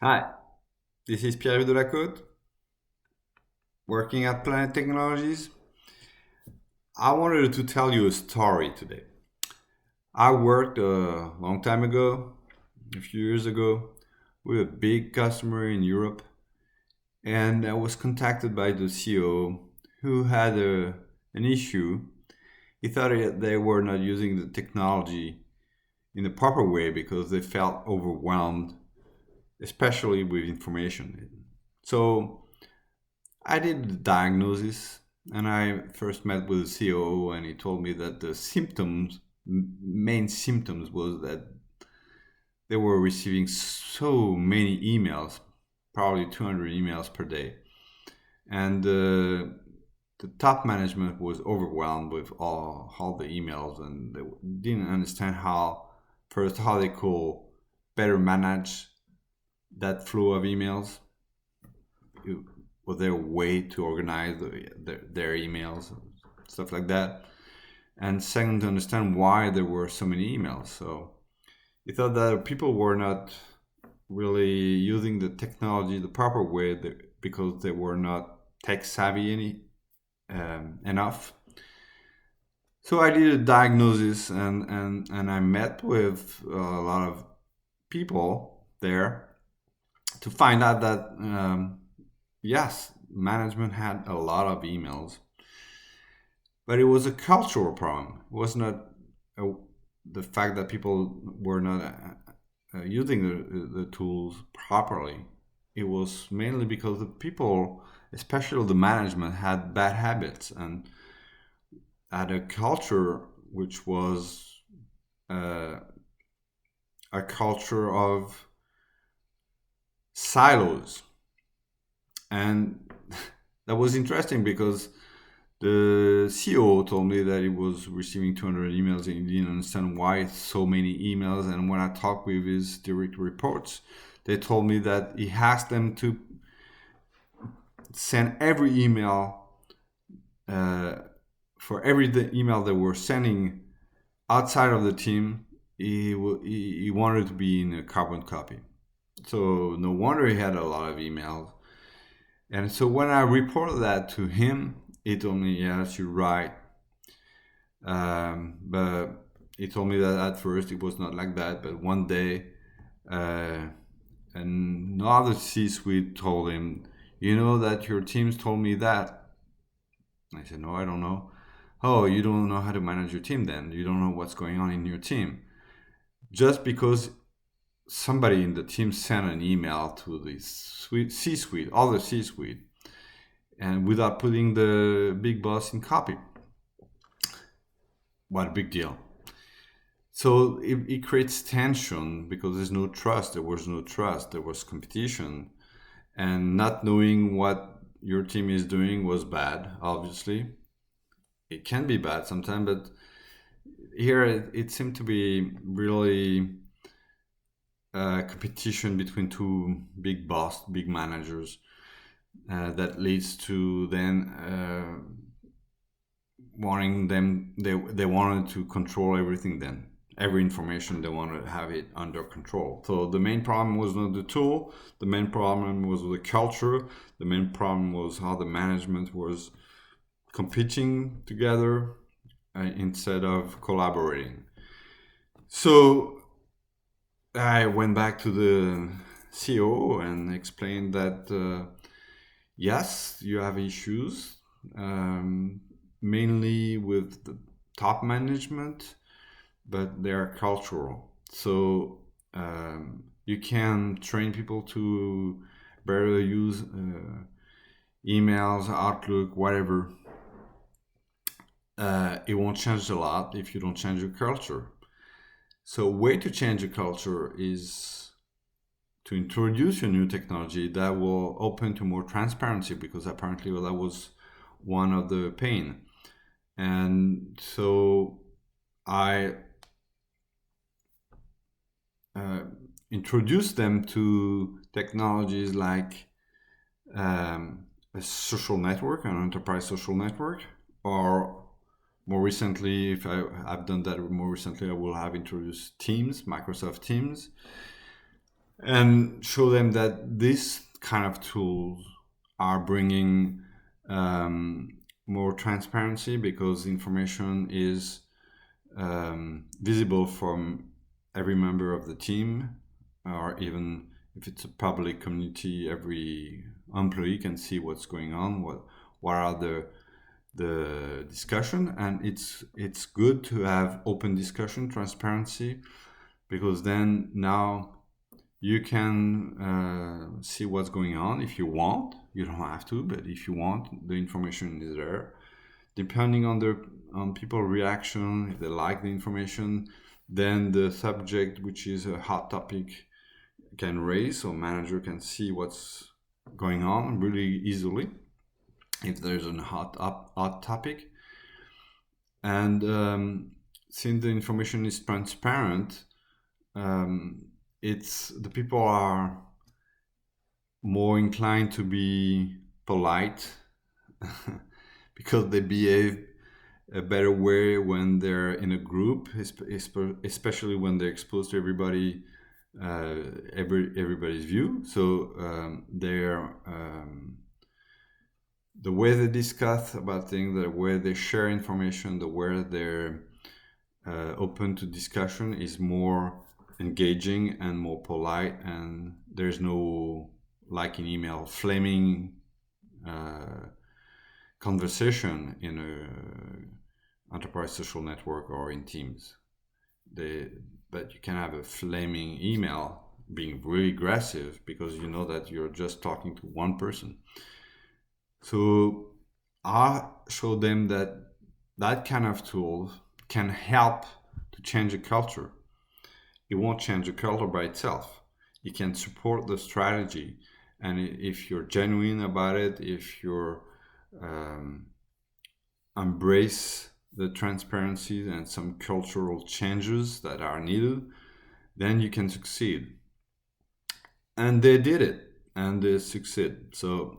Hi, this is Pierre Delacote, working at Planet Technologies. I wanted to tell you a story today. I worked a long time ago, a few years ago, with a big customer in Europe, and I was contacted by the CEO who had an issue. He thought they were not using the technology in the proper way because they felt overwhelmed, especially with information. So I did the diagnosis and I first met with the COO and he told me that the main symptoms was that they were receiving so many emails, probably 200 emails per day. And the top management was overwhelmed with all the emails and they didn't understand how they could better manage that flow of emails. Was there a way to organize their emails and stuff like that? And second, to understand why there were so many emails. So he thought that people were not really using the technology the proper way because they were not tech savvy enough. So I did a diagnosis and I met with a lot of people there to find out that yes, management had a lot of emails, but it was a cultural problem. It was not a, the fact that people were not using the tools properly. It was mainly because the people, especially the management, had bad habits and had a culture which was uh, a culture of silos. And that was interesting because the CEO told me that he was receiving 200 emails and he didn't understand why so many emails. And when I talked with his direct reports, they told me that he asked them to send every email uh, for email they were sending outside of the team. He wanted to be in a carbon copy. So no wonder he had a lot of emails. And so when I reported that to him, he told me, "Yes, you're right." But he told me that at first it was not like that. But one day, uh, another C-suite told him, "You know that your teams told me that." I said, "No, I don't know." "Oh, you don't know how to manage your team then? You don't know what's going on in your team." Just because somebody in the team sent an email to the C-suite, other C-suite, and without putting the big boss in copy. What a big deal. So it creates tension because there's no trust. There was no trust. There was competition. And not knowing what your team is doing was bad, obviously. It can be bad sometimes, but here it seemed to be really a competition between two big managers that leads to then they wanted to control everything then every information they wanted to have it under control. So the main problem was not the tool, the main problem was the culture, the main problem was how the management was competing together instead of collaborating. So I went back to the CEO and explained that yes, you have issues, um, mainly with the top management, but they are cultural. So you can train people to better use emails, Outlook, whatever. It won't change a lot if you don't change your culture. So, way to change your culture is to introduce a new technology that will open to more transparency because apparently that was one of the pain. And so I uh, introduced them to technologies like a social network, an enterprise social network, or more recently, if I've done that more recently, I will have introduced Teams, Microsoft Teams. and show them that this kind of tools are bringing more transparency, because information is visible from every member of the team, or even if it's a public community, every employee can see what's going on, what are the discussion. And it's good to have open discussion, transparency, because then now you can see what's going on if you want. You don't have to, but if you want, the information is there. Depending on people's reaction, if they like the information, then the subject, which is a hot topic, can raise, so manager can see what's going on really easily if there's a hot topic. And since the information is transparent, it's the people are more inclined to be polite because they behave a better way when they're in a group, especially when they're exposed to everybody, everybody's view. So they're the way they discuss about things, the way they share information, the way they're open to discussion is more engaging and more polite, and there's no, like in email, flaming conversation in a enterprise social network or in Teams. But you can have a flaming email being really aggressive because you know that you're just talking to one person. So I show them that kind of tool can help to change a culture. It won't change a culture by itself. It can support the strategy. And if you're genuine about it, if you're embrace the transparency and some cultural changes that are needed, then you can succeed. And they did it, and they succeed. So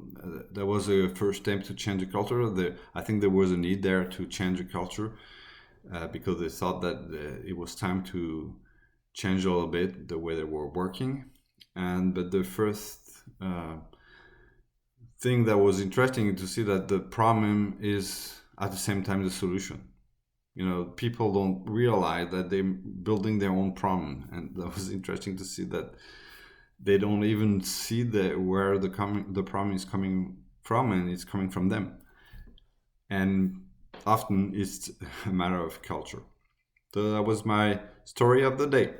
that was a first step to change the culture. I think there was a need there to change the culture because they thought that it was time to change a little bit the way they were working. But the first thing that was interesting to see that the problem is at the same time the solution. You know, people don't realize that they're building their own problem, and that was interesting to see that they don't even see where the problem is coming from, and it's coming from them. And often it's a matter of culture. So that was my story of the day.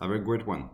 Have a great one.